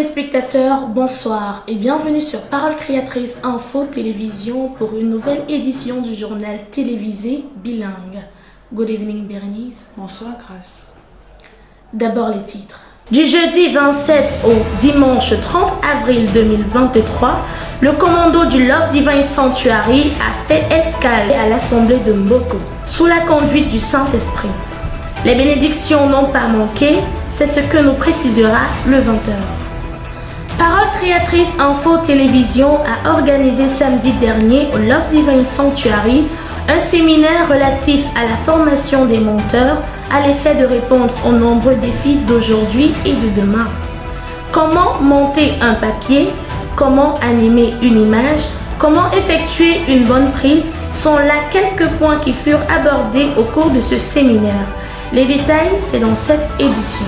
Spectateurs, bonsoir et bienvenue sur Parole Créatrice Info Télévision pour une nouvelle édition du journal télévisé bilingue. Good evening Berenice. Bonsoir Grace. D'abord les titres. Du jeudi 27 au dimanche 30 avril 2023, le commando du Love Divine Sanctuary a fait escale à l'assemblée de Mboko, sous la conduite du Saint-Esprit. Les bénédictions n'ont pas manqué, c'est ce que nous précisera le 20h. Parole Créatrice Info Télévision a organisé samedi dernier au Love Divine Sanctuary un séminaire relatif à la formation des monteurs à l'effet de répondre aux nombreux défis d'aujourd'hui et de demain. Comment monter un papier, comment animer une image, comment effectuer une bonne prise sont là quelques points qui furent abordés au cours de ce séminaire. Les détails, c'est dans cette édition.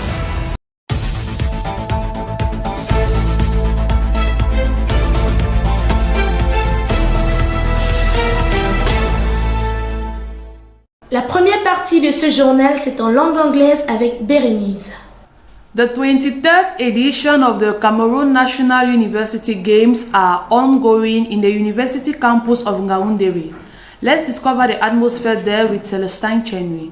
La première partie de ce journal, c'est en langue anglaise avec Berenice. The 23rd edition of the Cameroon National University Games are ongoing in the university campus of Ngaoundéré. Let's discover the atmosphere there with Celestine Chenui.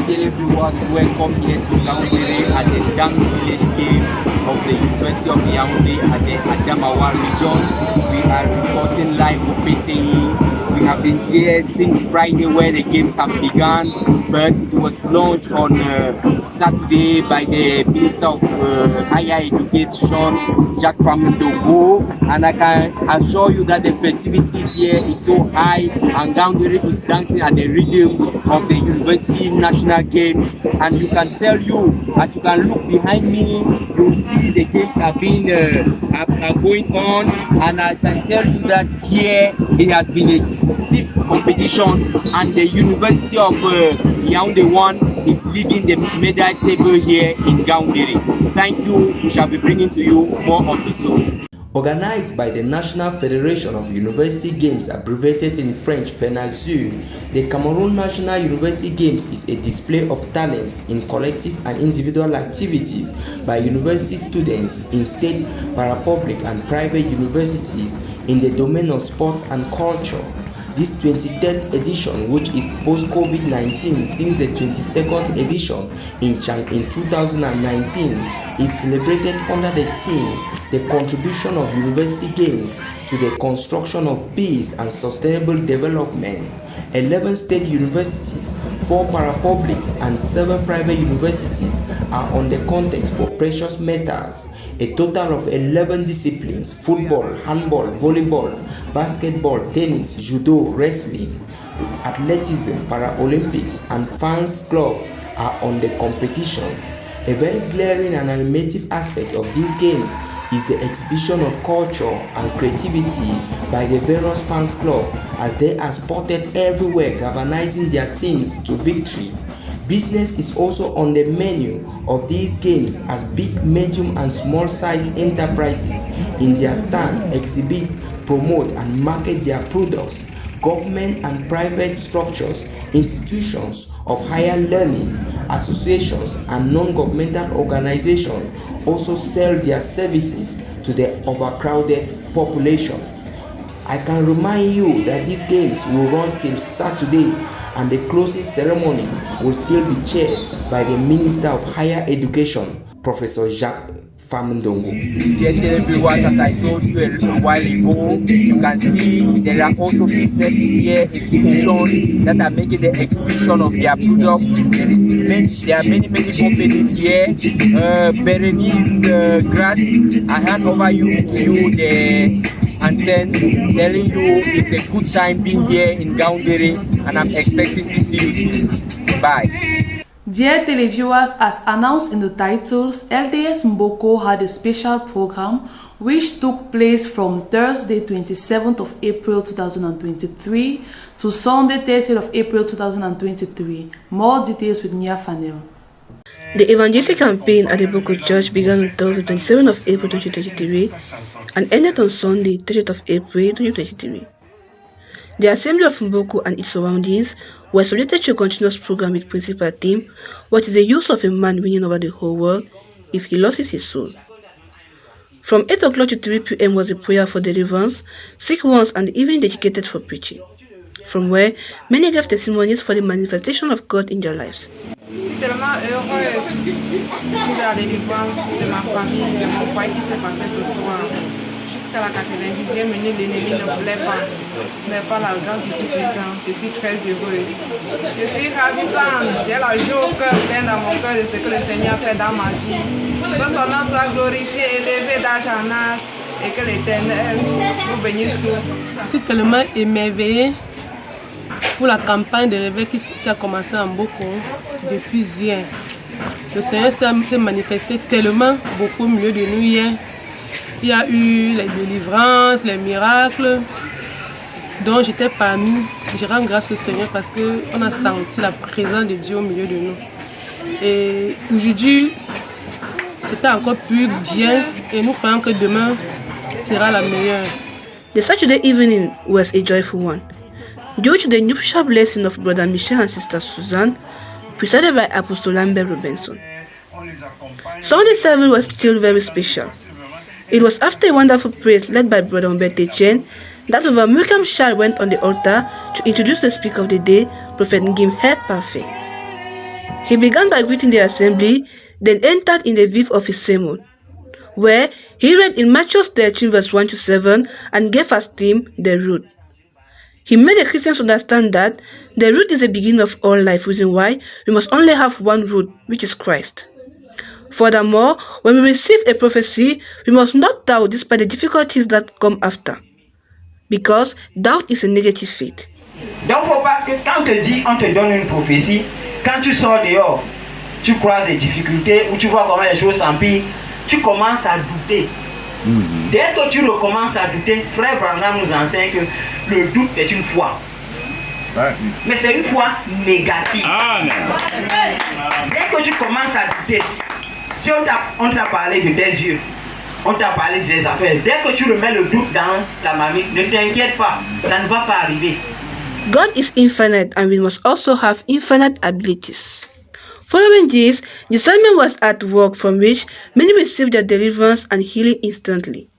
Dear viewers, welcome here to Ngaoundéré at the Dam Village Game of the University of Yaoundé at the Adamawa region. We are reporting live for PCE. We have been here since Friday where the games have begun, but it was launched on Saturday by the Minister of Higher Education, Jacques Famindongo, and I can assure you that the festivities here is so high and Ngaoundéré is dancing at the rhythm of the University National Games, and you can tell you, as you can look behind me, you will see the games are going on, and I can tell you that here it has been a stiff competition, and the University of Yaoundé 1 is leading the medal table here in Ngaoundéré. Thank you. We shall be bringing to you more of this story. Organized by the National Federation of University Games, abbreviated in French FENASU, the Cameroon National University Games is a display of talents in collective and individual activities by university students in state, parapublic and private universities in the domain of sports and culture. This 23rd edition, which is post-COVID-19 since the 22nd edition in 2019, is celebrated under the theme, the contribution of university games to the construction of peace and sustainable development. 11 state universities, 4 parapublics and 7 private universities are on the context for precious metals. A total of 11 disciplines, football, handball, volleyball, basketball, tennis, judo, wrestling, athleticism, Paralympics and fans club are on the competition. A very glaring and animative aspect of these games is the exhibition of culture and creativity by the various fans club as they are spotted everywhere galvanizing their teams to victory. Business is also on the menu of these games as big, medium and small size enterprises in their stand exhibit, promote and market their products. Government and private structures, institutions of higher learning, associations and non-governmental organizations also sell their services to the overcrowded population. I can remind you that these games will run till Saturday, and the closing ceremony will still be chaired by the Minister of Higher Education, Professor Jacques Famindongo. Dear viewers, as I told you a little while ago, you can see there are also businesses here, institutions that are making the exhibition of their products. There are many companies here. Berenice Grass, I hand over to you the antenne, telling you it's a good time being here in Ngaoundéré, and I'm expecting to see you soon. Bye. Dear televiewers, as announced in the titles, LDS Mboko had a special program which took place from Thursday 27th of April 2023 to Sunday 30th of April 2023. More details with Nia Fanel. The evangelistic campaign at the Boko Church began on Thursday 27th of April 2023 and ended on Sunday 30th of April 2023. The assembly of Mboko and its surroundings were subjected to a continuous program with principal theme, what is the use of a man winning over the whole world if he loses his soul? From 8 o'clock to 3 p.m. was a prayer for deliverance, sick ones, and the evening dedicated for preaching, from where many gave testimonies for the manifestation of God in their lives. Je suis tellement heureuse de la délivrance de ma famille, de mon foyer qui s'est passé ce soir. Jusqu'à la 90e minute, l'ennemi ne voulait pas. Mais par la grâce du Tout-Puissant, je suis très heureuse. Je suis ravissante. J'ai la joie au cœur, plein dans mon cœur de ce que le Seigneur fait dans ma vie. Que son nom soit glorifié, élevé d'âge en âge, et que l'Éternel vous bénisse tous. Je suis tellement émerveillée pour la campagne de réveil qui a commencé en Mboko depuis hier. Le Seigneur s'est manifesté tellement beaucoup au milieu de nous hier. Il y a eu les délivrances, les miracles dont j'étais parmi. Je rends grâce au Seigneur parce qu'on a senti la présence de Dieu au milieu de nous. Et aujourd'hui, c'était encore plus bien et nous croyons que demain sera la meilleure. The Saturday evening was a joyful one, due to the nuptial blessing of Brother Michel and Sister Suzanne, presided by Apostle Lambert Robinson. Sunday service was still very special. It was after a wonderful praise led by Brother Umberto Chen that Rev. Mukam Shah went on the altar to introduce the speaker of the day, Prophet Ngim He Parfait. He began by greeting the assembly, then entered in the viv of his sermon, where he read in Matthew 13 verse 1 to 7 and gave as theme the root. He made the Christians understand that the root is the beginning of all life, reason why we must only have one root, which is Christ. Furthermore, when we receive a prophecy, we must not doubt despite the difficulties that come after, because doubt is a negative faith. Donc, faut pas que quand on te donne une prophétie, quand tu sors dehors, tu croises des difficultés ou tu vois comment les choses s'empirent, tu commences à douter. Dès que tu recommences à douter, Frère Branham nous enseigne que le doute est une foi. Mais c'est une foi négative. Dès que tu commences à douter, si on t'a parlé de tes yeux, on t'a parlé de tes affaires, dès que tu remets le doute dans ta mamie, ne t'inquiète pas, ça ne va pas arriver. God is infinite and we must also have infinite abilities. Following this, discernment was at work from which many received their deliverance and healing instantly.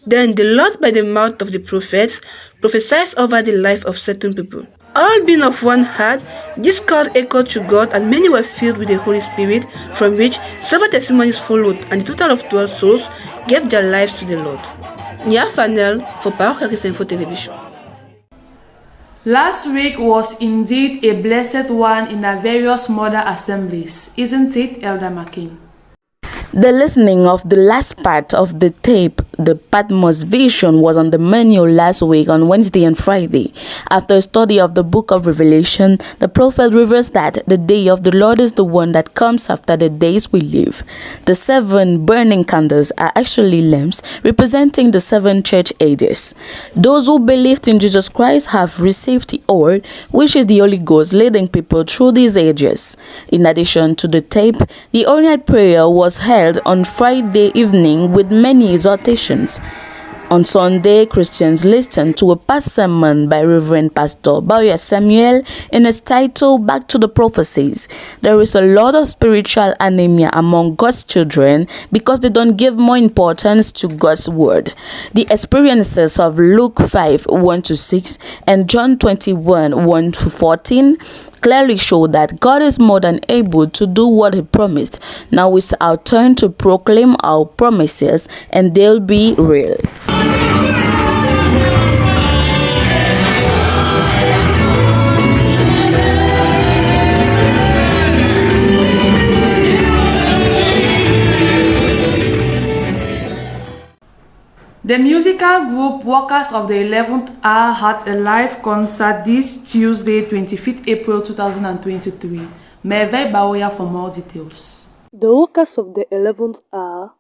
Then the Lord by the mouth of the prophets prophesied over the life of certain people. All being of one heart, this call echoed to God and many were filled with the Holy Spirit, from which several testimonies followed and a total of 12 souls gave their lives to the Lord. Nia Fanel for Parokia Christian Info Television. Last week was indeed a blessed one in our various mother assemblies, isn't it, Elder McCain? The listening of the last part of the tape, The Patmos Vision, was on the menu last week on Wednesday and Friday. After a study of the book of Revelation, the prophet reveals that the day of the Lord is the one that comes after the days we live. The 7 burning candles are actually lamps representing the 7 church ages. Those who believed in Jesus Christ have received the oil, which is the Holy Ghost leading people through these ages. In addition to the tape, the all-night prayer was held on Friday evening with many exhortations. On Sunday, Christians listened to a past sermon by Reverend Pastor Bauer Samuel in its title, Back to the Prophecies. There is a lot of spiritual anemia among God's children because they don't give more importance to God's word. The experiences of Luke 5, 1-6 and John 21, 1-14 clearly show that God is more than able to do what he promised. Now it's our turn to proclaim our promises and they'll be real. The musical group Workers of the 11th Hour had a live concert this Tuesday, 25th April 2023. Merveille Baoya for more details. The Workers of the 11th Hour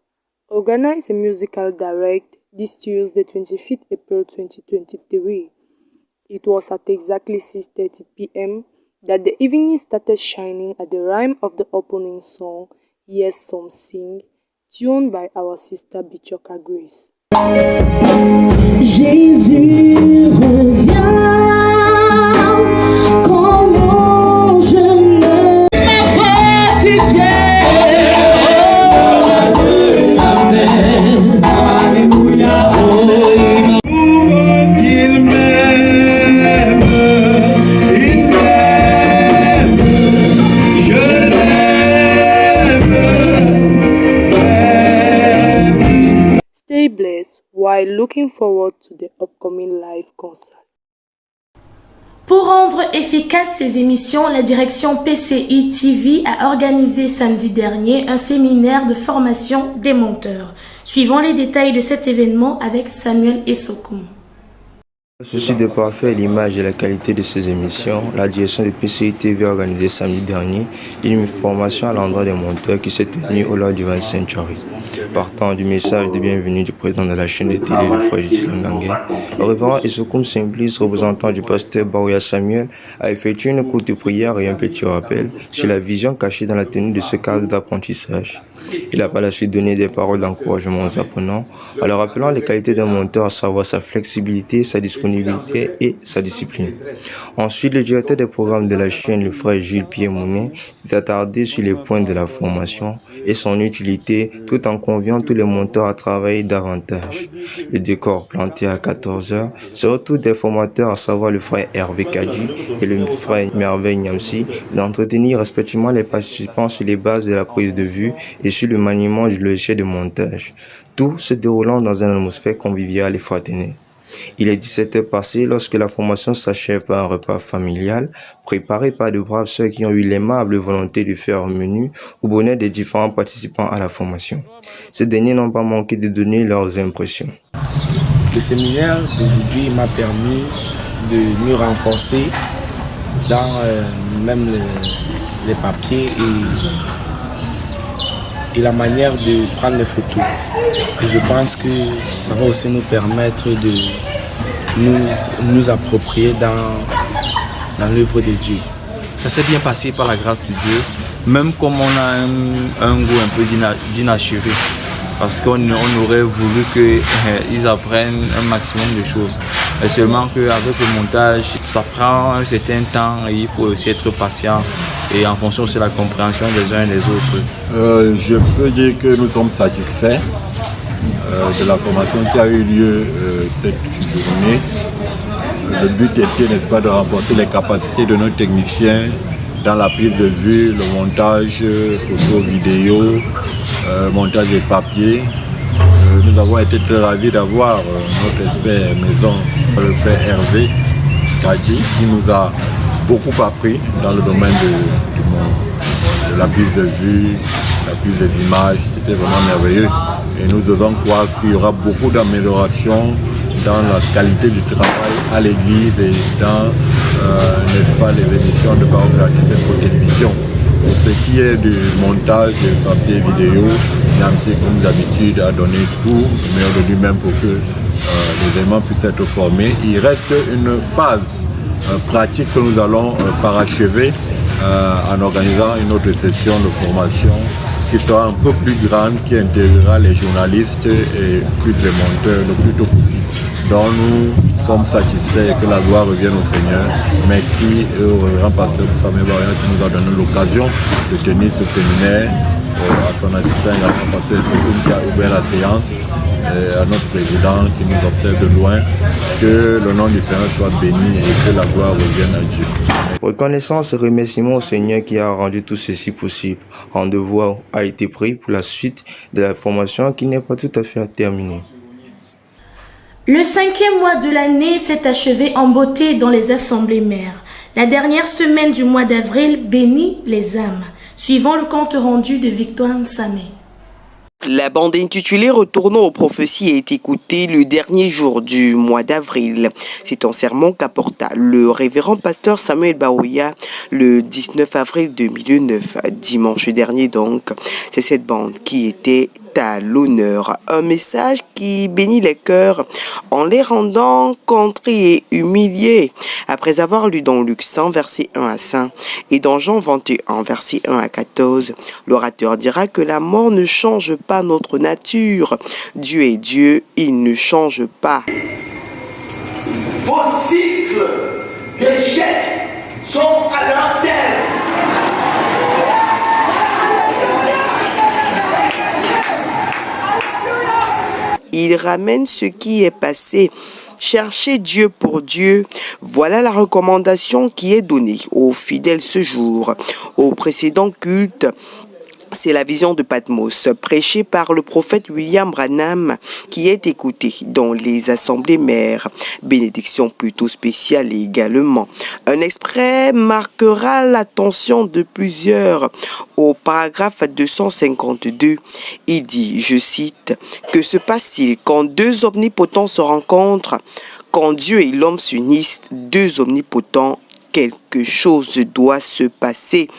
organized a musical direct this Tuesday, 25th April 2023. It was at exactly 6:30 p.m. that the evening started shining at the rhyme of the opening song, Yes Some Sing, tuned by our sister Bichoka Grace. Jésus revient comme Stay blessed while looking forward to the upcoming live concert. Pour rendre efficaces ces émissions, la direction PCI TV a organisé samedi dernier un séminaire de formation des monteurs. Suivons les détails de cet événement avec Samuel Essokoum. Au souci de parfaire l'image et la qualité de ces émissions, la direction de PCI TV a organisé samedi dernier une formation à l'endroit des monteurs qui s'est tenue au Lord Divine Sanctuary. Partant du message de bienvenue du président de la chaîne de télé, le frère Ghislain Gangué, le révérend Essokoum Simplice, représentant du pasteur Baouya Samuel, a effectué une courte prière et un petit rappel sur la vision cachée dans la tenue de ce cadre d'apprentissage. Il a par la suite donné des paroles d'encouragement aux apprenants en leur rappelant les qualités d'un monteur, à savoir sa flexibilité, sa disponibilité et sa discipline. Ensuite, le directeur des programmes de la chaîne, le frère Jules Pierre Mounet, s'est attardé sur les points de la formation et son utilité tout en conviant tous les monteurs à travailler davantage. Le décor planté à 14h, surtout des formateurs, à savoir le frère Hervé Kadji et le frère Merveille Niamsi, d'entretenir respectivement les participants sur les bases de la prise de vue et sur le maniement du logiciel de montage, tout se déroulant dans une atmosphère conviviale et fraternelle. Il est 17h passé lorsque la formation s'achève par un repas familial préparé par de braves sœurs qui ont eu l'aimable volonté de faire un menu au bonheur des différents participants à la formation. Ces derniers n'ont pas manqué de donner leurs impressions. Le séminaire d'aujourd'hui m'a permis de me renforcer dans même les papiers et la manière de prendre les photos. Et je pense que ça va aussi nous permettre de nous approprier dans l'œuvre de Dieu. Ça s'est bien passé par la grâce de Dieu, même comme on a un goût un peu d'inachevé. Parce qu'on aurait voulu qu'ils apprennent un maximum de choses. Et seulement qu'avec le montage, ça prend un certain temps et il faut aussi être patient et en fonction de la compréhension des uns et des autres. Je peux dire que nous sommes satisfaits de la formation qui a eu lieu cette journée. Le but était, n'est-ce pas, de renforcer les capacités de nos techniciens dans la prise de vue, le montage, photo, vidéo, montage des papiers. Nous avons été très ravis d'avoir notre expert maison, le frère Hervé Kadji, qui nous a beaucoup appris dans le domaine de la prise de vue, la prise des images. C'était vraiment merveilleux. Et nous devons croire qu'il y aura beaucoup d'améliorations dans la qualité du travail à l'église et dans n'est-ce pas, les émissions de parole baptisée pour télévision. Pour ce qui est du montage des papiers vidéo, Nancy, comme d'habitude, a donné tout, le meilleur de lui-même pour que les éléments puissent être formés. Il reste une phase pratique que nous allons parachever en organisant une autre session de formation qui sera un peu plus grande, qui intégrera les journalistes et plus les monteurs le plus tôt possible. Donc nous sommes satisfaits et que la gloire revienne au Seigneur. Merci au révérend pasteur Samuel Baouya qui nous a donné l'occasion de tenir ce séminaire, à son assistant également pasteur Essokoum qui a ouvert la séance, et à notre président qui nous observe de loin. Que le nom du Seigneur soit béni et que la gloire revienne à Dieu. Reconnaissance et remerciements au Seigneur qui a rendu tout ceci possible. Rendez-vous a été pris pour la suite de la formation qui n'est pas tout à fait terminée. Le 5e mois de l'année s'est achevé en beauté dans les assemblées mères. La dernière semaine du mois d'avril bénit les âmes. Suivant le compte rendu de Victoire Nsamé. La bande intitulée Retournons aux prophéties a été écoutée le dernier jour du mois d'avril. C'est un sermon qu'apporta le révérend pasteur Samuel Baouya le 19 avril 2009, dimanche dernier donc. C'est cette bande qui était à l'honneur. Un message qui bénit les cœurs en les rendant contrits et humiliés. Après avoir lu dans Luc 100, versets 1 à 5 et dans Jean 21, versets 1 à 14, l'orateur dira que la mort ne change pas notre nature. Dieu est Dieu, il ne change pas. Vos cycles d'échecs sont à leur terme. Il ramène ce qui est passé. Cherchez Dieu pour Dieu. Voilà la recommandation qui est donnée aux fidèles ce jour. Au précédent culte, C'est la vision de Patmos, prêchée par le prophète William Branham, qui est écoutée dans les assemblées mères. Bénédiction plutôt spéciale également. Un extrait marquera l'attention de plusieurs. Au paragraphe 252, il dit, je cite, « Que se passe-t-il quand deux omnipotents se rencontrent? Quand Dieu et l'homme s'unissent, deux omnipotents, quelque chose doit se passer. »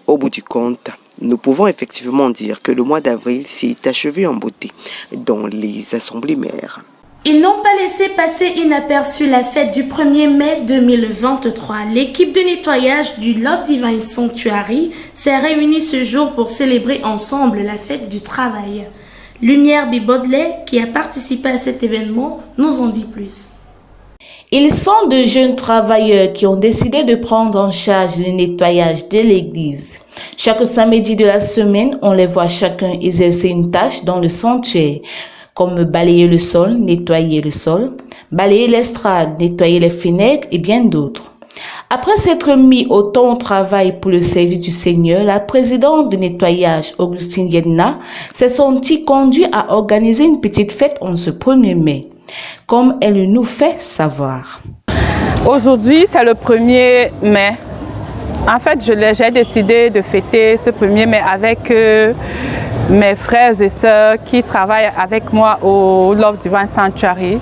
Au bout du compte, nous pouvons effectivement dire que le mois d'avril s'est achevé en beauté dans les assemblées mères. Ils n'ont pas laissé passer inaperçue la fête du 1er mai 2023. L'équipe de nettoyage du Love Divine Sanctuary s'est réunie ce jour pour célébrer ensemble la fête du travail. Lumière B. Baudelaire, qui a participé à cet événement, nous en dit plus. Ils sont de jeunes travailleurs qui ont décidé de prendre en charge le nettoyage de l'église. Chaque samedi de la semaine, on les voit chacun exercer une tâche dans le sanctuaire, comme balayer le sol, nettoyer le sol, balayer l'estrade, nettoyer les fenêtres et bien d'autres. Après s'être mis au temps au travail pour le service du Seigneur, la présidente de nettoyage, Augustine Yedna, s'est sentie conduite à organiser une petite fête en ce 1er mai, comme elle nous fait savoir. Aujourd'hui, c'est le 1er mai. En fait, j'ai décidé de fêter ce 1er mai avec mes frères et sœurs qui travaillent avec moi au Love Divine Sanctuary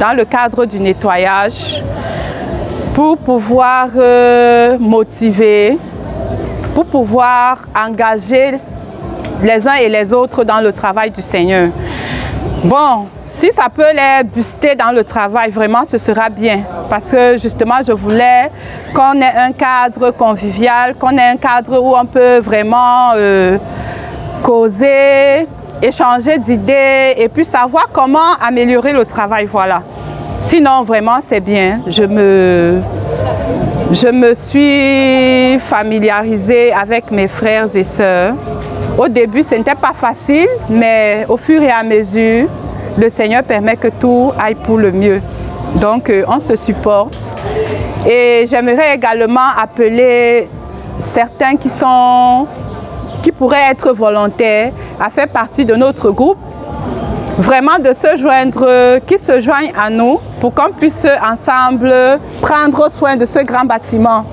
dans le cadre du nettoyage pour pouvoir motiver, pour pouvoir engager les uns et les autres dans le travail du Seigneur. Bon, si ça peut les booster dans le travail, vraiment ce sera bien. Parce que justement, je voulais qu'on ait un cadre convivial, qu'on ait un cadre où on peut vraiment causer, échanger d'idées et puis savoir comment améliorer le travail, voilà. Sinon, vraiment, c'est bien. Je me suis familiarisée avec mes frères et sœurs. Au début, ce n'était pas facile, mais au fur et à mesure, le Seigneur permet que tout aille pour le mieux. Donc, on se supporte. Et j'aimerais également appeler certains qui pourraient être volontaires à faire partie de notre groupe. Vraiment de se joindre, qui se joignent à nous pour qu'on puisse ensemble prendre soin de ce grand bâtiment.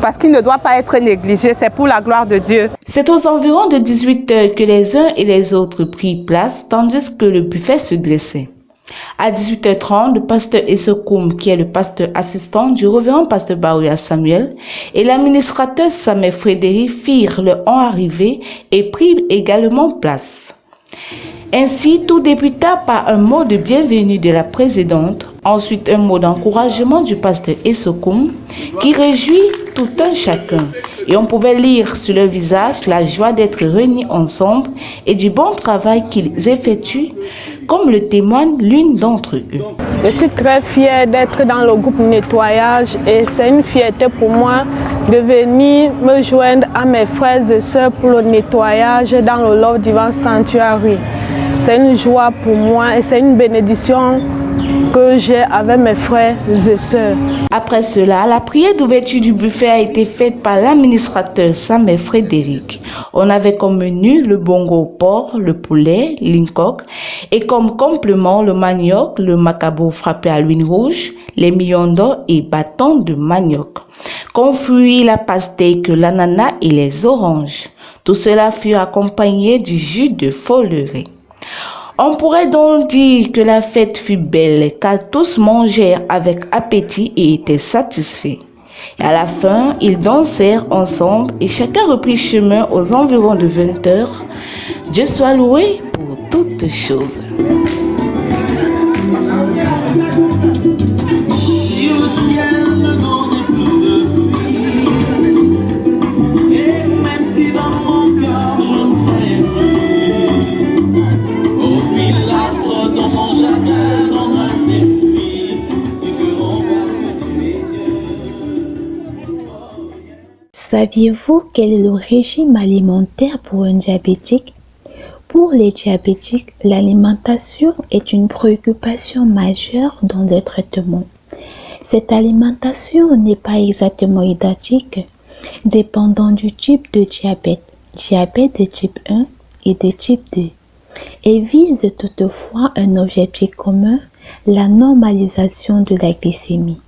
Parce qu'il ne doit pas être négligé, c'est pour la gloire de Dieu. C'est aux environs de 18 h que les uns et les autres prirent place, tandis que le buffet se dressait. À 18h30, le pasteur Essokoum, qui est le pasteur assistant du révérend pasteur Baouya Samuel, et l'administrateur Samuel Frédéric firent leur arrivée et prirent également place. Ainsi, tout débuta par un mot de bienvenue de la présidente, ensuite un mot d'encouragement du pasteur Essokoum, qui réjouit tout un chacun. Et on pouvait lire sur leur visage la joie d'être réunis ensemble et du bon travail qu'ils effectuent, comme le témoigne l'une d'entre eux. Je suis très fière d'être dans le groupe nettoyage et c'est une fierté pour moi de venir me joindre à mes frères et sœurs pour le nettoyage dans le Love Divine Sanctuary. C'est une joie pour moi et c'est une bénédiction que j'ai avec mes frères et sœurs. Après cela, la prière d'ouverture du buffet a été faite par l'administrateur Samuel Frédéric. On avait comme menu le bongo au porc, le poulet, l'incoque et comme complément le manioc, le macabo frappé à l'huile rouge, les millions d'or et bâtons de manioc. Comme fruits, la pastèque, l'ananas et les oranges. Tout cela fut accompagné du jus de follerie. On pourrait donc dire que la fête fut belle car tous mangèrent avec appétit et étaient satisfaits. Et à la fin, ils dansèrent ensemble et chacun reprit chemin aux environs de 20 h. Dieu soit loué pour toutes choses. Saviez-vous quel est le régime alimentaire pour un diabétique? Pour les diabétiques, l'alimentation est une préoccupation majeure dans le traitement. Cette alimentation n'est pas exactement identique, dépendant du type de diabète. diabète de type 1 et de type 2, et vise toutefois un objectif commun, la normalisation de la glycémie.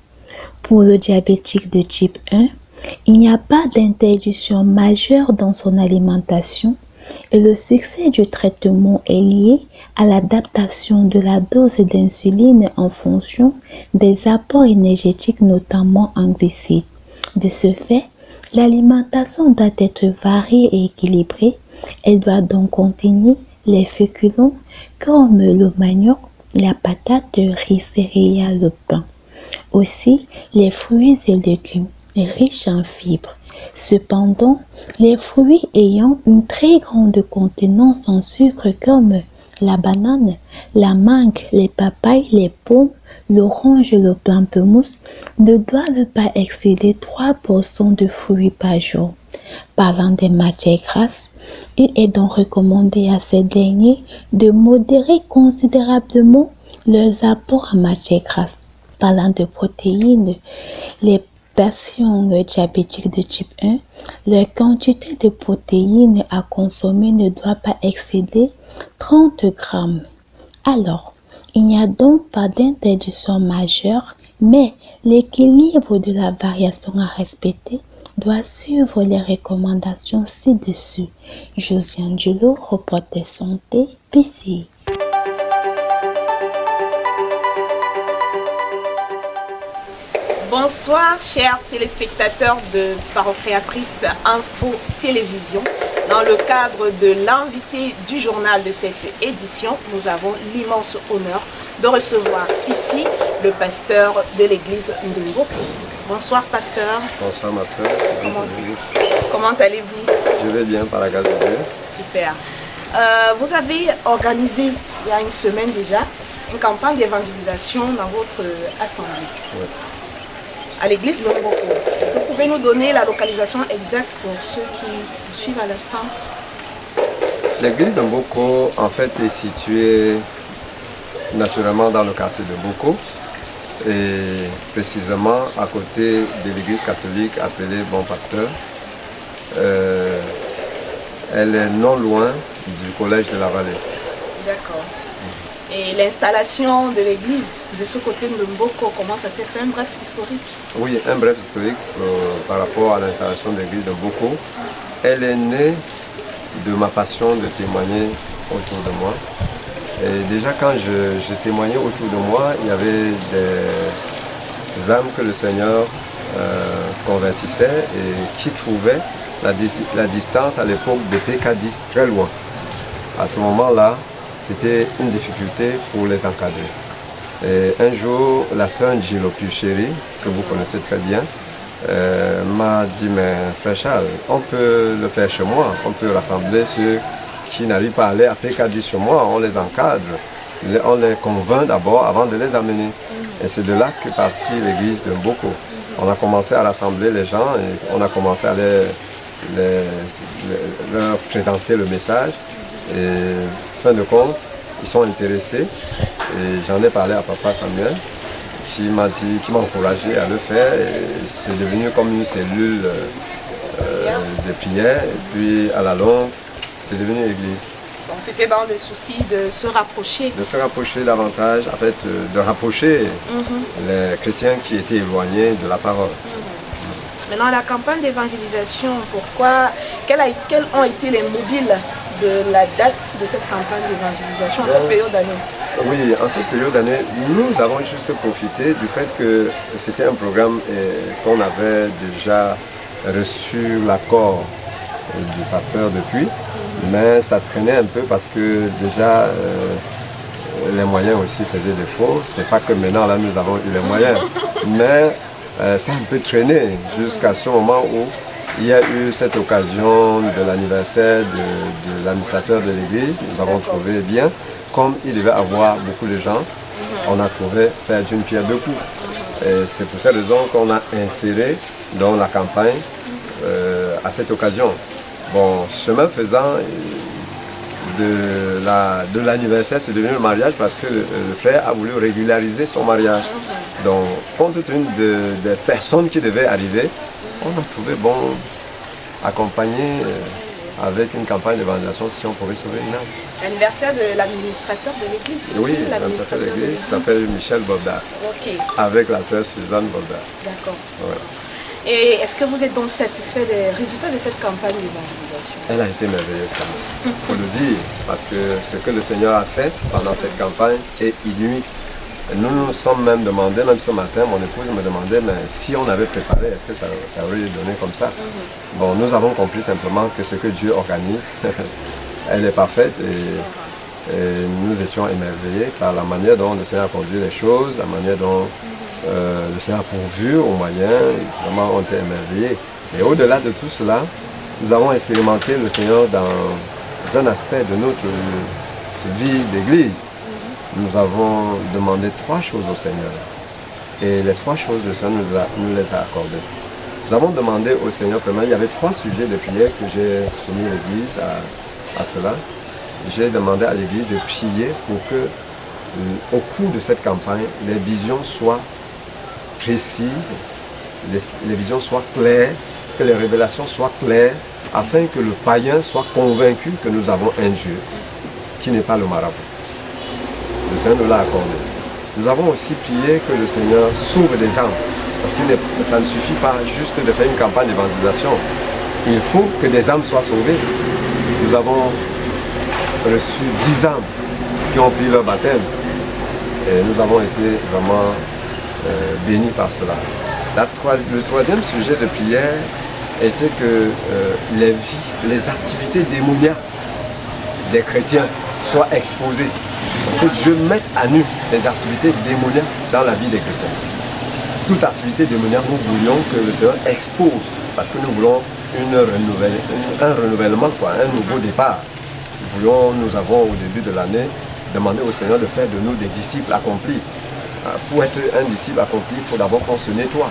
Pour le diabétique de type 1, il n'y a pas d'interdiction majeure dans son alimentation et le succès du traitement est lié à l'adaptation de la dose d'insuline en fonction des apports énergétiques, notamment en glucides. De ce fait, l'alimentation doit être variée et équilibrée. Elle doit donc contenir les féculents comme le manioc, la patate, le riz, céréales, le pain. Aussi, les fruits et légumes riches en fibres. Cependant, les fruits ayant une très grande contenance en sucre comme la banane, la mangue, les papayes, les pommes, l'orange et le pamplemousse ne doivent pas excéder 3% de fruits par jour. Parlant des matières grasses, il est donc recommandé à ces derniers de modérer considérablement leurs apports en matières grasses. Parlant de protéines, les patients diabétiques de type 1, leur quantité de protéines à consommer ne doit pas excéder 30 grammes. Alors, il n'y a donc pas d'interdiction majeure, mais l'équilibre de la variation à respecter doit suivre les recommandations ci-dessus. Josiane Dulot, reporter santé, PCI. Bonsoir chers téléspectateurs de Parocréatrice Info Télévision. Dans le cadre de l'invité du journal de cette édition, nous avons l'immense honneur de recevoir ici le pasteur de l'église Ndembo. Bonsoir pasteur. Bonsoir ma soeur. Comment allez-vous? Je vais bien par la grâce de Dieu. Super. Vous avez organisé il y a une semaine déjà une campagne d'évangélisation dans votre assemblée. Oui. À l'église Lomboko. Est-ce que vous pouvez nous donner la localisation exacte pour ceux qui suivent à l'instant? L'église de Mboko en fait est située naturellement dans le quartier de Mboko et précisément à côté de l'église catholique appelée Bon Pasteur. Elle est non loin du collège de la Vallée. D'accord. Et l'installation de l'église de ce côté de Mboko, comment ça s'est fait? Un bref historique? Oui, un bref historique par rapport à l'installation de l'église de Mboko. Elle est née de ma passion de témoigner autour de moi. Et déjà quand je témoignais autour de moi, il y avait des âmes que le Seigneur convertissait et qui trouvaient la distance à l'époque de PK10 très loin. À ce moment-là, c'était une difficulté pour les encadrer. Et un jour, la sœur Gilo Puchéry, que vous connaissez très bien, m'a dit, mais frère Charles, on peut le faire chez moi, on peut rassembler ceux qui n'arrivent pas à aller à PK10 chez moi, on les encadre, on les convainc d'abord avant de les amener. Et c'est de là qu'est partie l'église de Mboko. On a commencé à rassembler les gens et on a commencé à leur présenter le message. Et fin de compte, ils sont intéressés et j'en ai parlé à papa Samuel qui m'a encouragé à le faire et c'est devenu comme une cellule de prière et puis à la longue, c'est devenu église. Donc c'était dans le souci de se rapprocher. De se rapprocher davantage, en fait, de rapprocher les chrétiens qui étaient éloignés de la parole. Maintenant, la campagne d'évangélisation, quels ont été les mobiles de la date de cette campagne d'évangélisation en cette période d'année? Oui, en cette période d'année, nous avons juste profité du fait que c'était un programme qu'on avait déjà reçu l'accord du pasteur depuis, mais ça traînait un peu parce que déjà les moyens aussi faisaient défaut. C'est pas que maintenant là nous avons eu les moyens, mais ça a un peu traîné jusqu'à ce moment où il y a eu cette occasion de l'anniversaire de l'administrateur de l'église. Nous avons trouvé bien, comme il devait avoir beaucoup de gens, on a trouvé faire d'une pierre deux coups. Et c'est pour cette raison qu'on a inséré dans la campagne à cette occasion. Bon, chemin faisant, de l'anniversaire, c'est devenu le mariage parce que le frère a voulu régulariser son mariage. Donc, compte tenu des personnes qui devaient arriver, on a trouvé bon accompagner avec une campagne d'évangélisation si on pouvait sauver une âme. L'anniversaire de l'administrateur de l'église. Oui, l'administrateur de l'église s'appelle Michel Boldard. Ok. Avec la sœur Suzanne Boldard. D'accord. Ouais. Et est-ce que vous êtes donc satisfait des résultats de cette campagne d'évangélisation? Elle a été merveilleuse, il faut le dire, parce que ce que le Seigneur a fait pendant cette campagne est inouï. Nous nous sommes même demandé, même ce matin, mon épouse me demandait, mais si on avait préparé, est-ce que ça aurait donné comme ça? Bon, nous avons compris simplement que ce que Dieu organise, elle est parfaite et nous étions émerveillés par la manière dont le Seigneur a conduit les choses, la manière dont le Seigneur a pourvu aux moyens, vraiment on était émerveillés. Et au-delà de tout cela, nous avons expérimenté le Seigneur dans un aspect de notre vie d'église. Nous avons demandé 3 choses au Seigneur. Et les 3 choses, le Seigneur nous les a accordées. Nous avons demandé au Seigneur, il y avait 3 sujets de prière que j'ai soumis l'église à cela. J'ai demandé à l'église de prier pour que, au cours de cette campagne, les visions soient précises, les visions soient claires, que les révélations soient claires, afin que le païen soit convaincu que nous avons un Dieu qui n'est pas le marabout. Le Seigneur nous l'a accordé. Nous avons aussi prié que le Seigneur sauve des âmes, parce que ça ne suffit pas juste de faire une campagne d'évangélisation. Il faut que des âmes soient sauvées. Nous avons reçu 10 âmes qui ont pris leur baptême. Et nous avons été vraiment bénis par cela. Le 3e sujet de prière était que les activités démoniaques des chrétiens soient exposées. Que Dieu mette à nu les activités démoniaques dans la vie des chrétiens. Toute activité démoniaque, nous voulions que le Seigneur expose, parce que nous voulons un renouvellement, un nouveau départ. Nous avons au début de l'année demandé au Seigneur de faire de nous des disciples accomplis. Pour être un disciple accompli, il faut d'abord qu'on se nettoie.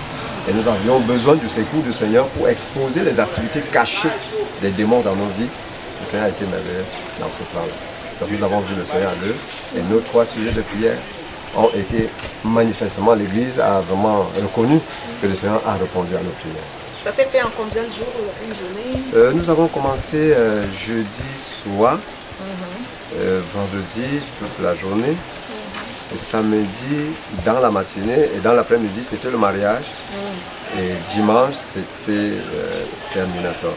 Et nous avions besoin du secours du Seigneur pour exposer les activités cachées des démons dans nos vies. Le Seigneur a été merveilleux dans ce plan-là. Donc nous avons vu le Seigneur à l'œuvre et nos 3 sujets de prière ont été manifestement, l'Église a vraiment reconnu que le Seigneur a répondu à nos prières. Ça s'est fait en combien de jours, une journée? Nous avons commencé jeudi soir, vendredi toute la journée, et samedi dans la matinée et dans l'après-midi c'était le mariage. Et dimanche, c'était terminatoire.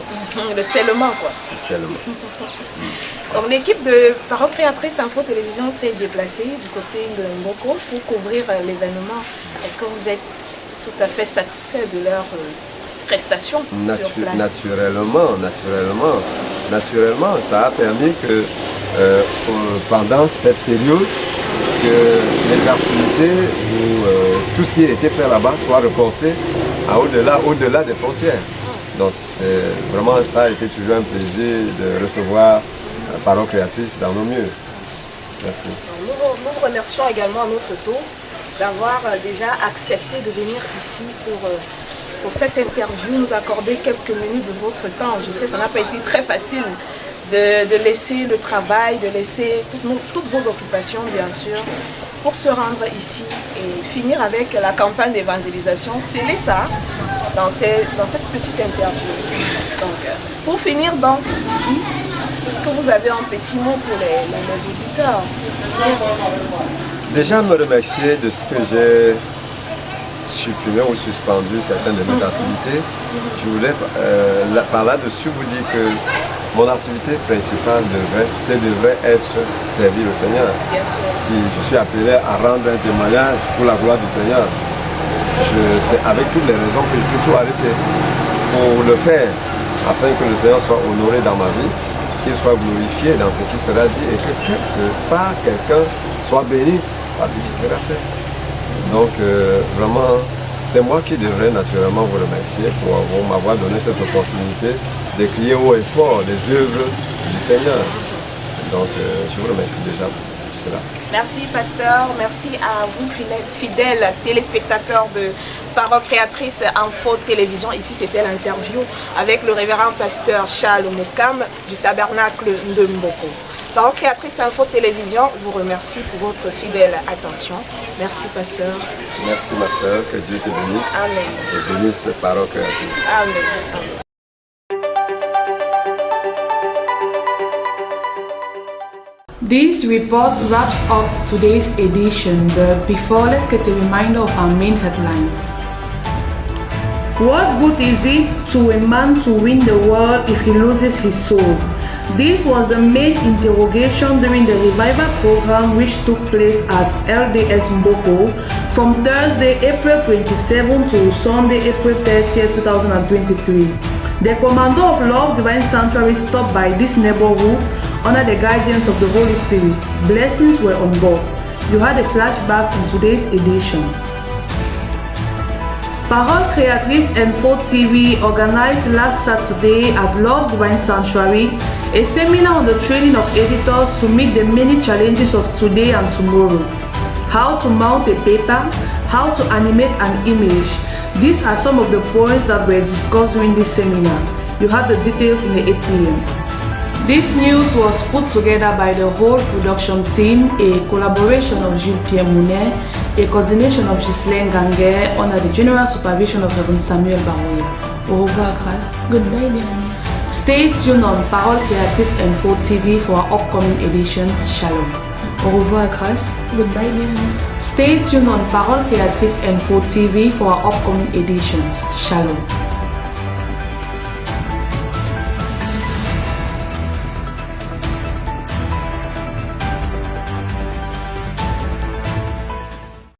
Le scellement, quoi. Le scellement. Donc l'équipe de Paroisse Créatrice Info Télévision s'est déplacée du côté de Mboko pour couvrir l'événement. Est-ce que vous êtes tout à fait satisfait de leur prestation sur place? Naturellement, ça a permis que pendant cette période, que les activités ou tout ce qui était fait là-bas soit reporté au-delà des frontières. Donc vraiment ça a été toujours un plaisir de recevoir Paroisse Créatrice dans nos mieux. Merci. Nous remercions également à notre tour d'avoir déjà accepté de venir ici pour cette interview, nous accorder quelques minutes de votre temps. Je sais que ça n'a pas été très facile de laisser le travail, de laisser toutes vos occupations bien sûr, pour se rendre ici et finir avec la campagne d'évangélisation, sceller ça dans cette petite interview. Donc, pour finir donc ici, est-ce que vous avez un petit mot pour les auditeurs? Déjà me remercier de ce que j'ai supprimé ou suspendu certaines de mes activités. Je voulais par là-dessus vous dire que mon activité principale devrait être servir le Seigneur. Si je suis appelé à rendre un témoignage pour la gloire du Seigneur, c'est avec toutes les raisons que je peux tout arrêter pour le faire, afin que le Seigneur soit honoré dans ma vie, qu'il soit glorifié dans ce qui sera dit et que par quelqu'un soit béni par ce qui sera fait. Donc vraiment, c'est moi qui devrais naturellement vous remercier pour m'avoir donné cette opportunité de crier haut et fort les œuvres du Seigneur. Donc je vous remercie déjà pour cela. Merci pasteur, merci à vous fidèles téléspectateurs de Paroisse Créatrice Info Télévision. Ici c'était l'interview avec le révérend pasteur Charles Mokam du tabernacle de Mboko. Paroisse Créatrice Info Télévision vous remercie pour votre fidèle attention. Merci pasteur. Merci ma soeur, que Dieu te bénisse. Amen. Et bénisse Paroisse Créatrice. Amen. This report wraps up today's edition, but before, let's get a reminder of our main headlines. What good is it to a man to win the world if he loses his soul? This was the main interrogation during the revival program which took place at LDS Mboko from Thursday, April 27 to Sunday, April 30, 2023. The commander of Love Divine Sanctuary stopped by this neighborhood under the guidance of the Holy Spirit. Blessings were on board. You had a flashback in today's edition. Parole Créatrice Info TV organized last Saturday at Love Divine Sanctuary a seminar on the training of editors to meet the many challenges of today and tomorrow. How to mount a paper, how to animate an image. These are some of the points that were discussed during this seminar. You have the details in the 8 p.m. This news was put together by the whole production team, a collaboration of Gilles-Pierre Mounet, a coordination of Ghislaine Ganguer under the general supervision of Reverend Samuel Baroya. Au revoir, grâce. Goodbye, bienvenue. Stay tuned on Parole Créatrice Info TV for our upcoming editions. Shalom. Au revoir, grâce. Goodbye, bienvenue. Stay tuned on Parole Créatrice Info TV for our upcoming editions. Shalom.